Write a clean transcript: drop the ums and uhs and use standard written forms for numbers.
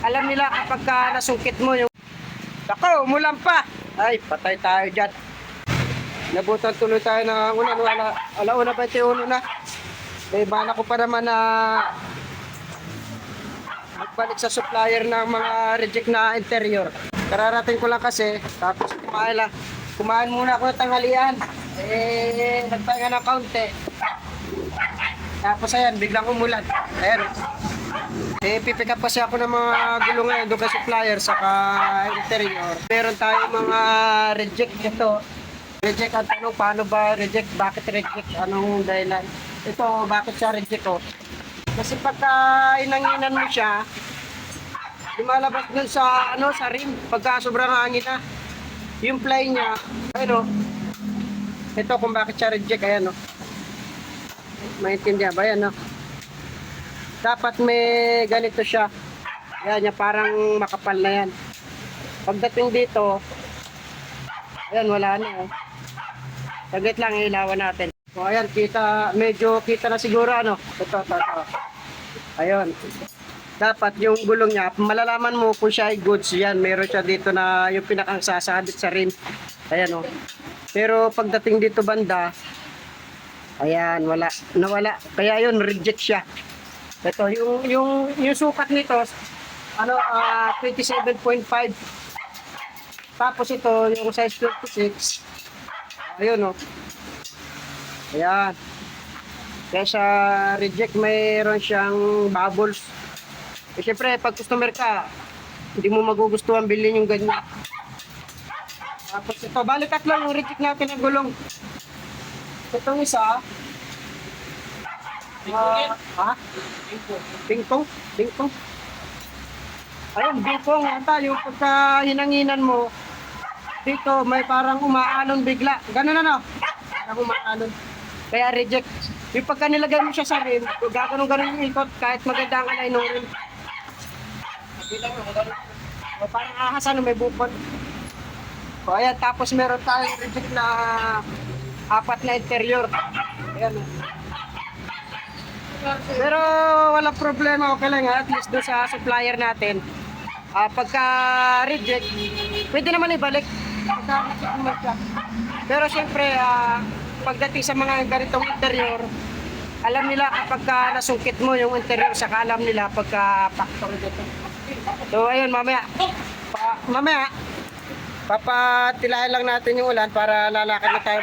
Alam nila kapag nasungkit mo yung... Ako, umulan pa! Ay, patay tayo dyan. Nabutan tuloy tayo ng ulan. Alauna 21 na. Eh, bala ko pa naman na magbalik sa supplier ng mga reject na interior. Kararating ko lang kasi, tapos kumain muna ako ng tanghalian. Eh, nagpahinga ng kaunti. Tapos ayan, biglang umulan. Ayan. Eh, pipick up kasi ako ng mga gulong ngayon doon sa supplier saka interior. Meron tayong mga reject ito. Reject ang tanong, paano ba reject? Bakit reject? Anong dahilan? Ito, bakit siya reject ko? Kasi pagka inanginan mo siya, lumalabas dun sa, sa rim, pagka sobrang hangin na. Yung ply niya, ayun. Ito kung bakit siya reject, ayan. Maintindihan ba yan? Dapat may ganito siya. Ayan, parang makapal na yan. Pagdating dito, ayan, wala na. Saglit lang, ilawan natin. So, ayan, medyo kita na siguro, Ito. Ayun. Dapat yung gulong niya, malalaman mo kung siya ay goods yan. Meron siya dito na yung pinakang sasabit sa rim. Ayan, Pero pagdating dito banda, ayan, nawala. Kaya yun, reject siya. Ito, yung sukat nito, 27.5. Tapos ito, yung size 26. Ayun, Ayan. Kaya sa reject, mayroon siyang bubbles. Eh, syempre, pag customer ka, hindi mo magugustuhan bilhin yung ganyan. Tapos ito, balik tatlo yung reject natin ng gulong. Itong isa, Bingkong? Ayun, bingkong. Yung pagka hinanginan mo, dito may parang umaalon bigla. Ganun parang umaalon. Kaya reject. Yung pagka nilagay mo siya sa rim, gano'n yung ikot kahit maganda ang alay ng rim. O, parang ahas, may bukod. O, ayan, tapos meron tayong reject na 4 na interior. Ayan. Pero walang problema, okay lang at least doon sa supplier natin. Pagka reject, pwede naman ibalik. Pero siyempre, pagdating sa mga ganitong interior, alam nila kapag nasungkit mo yung interior, saka alam nila pagka factory dito. So ayun, mamaya papatilayan lang natin yung ulan para lalakad na tayo.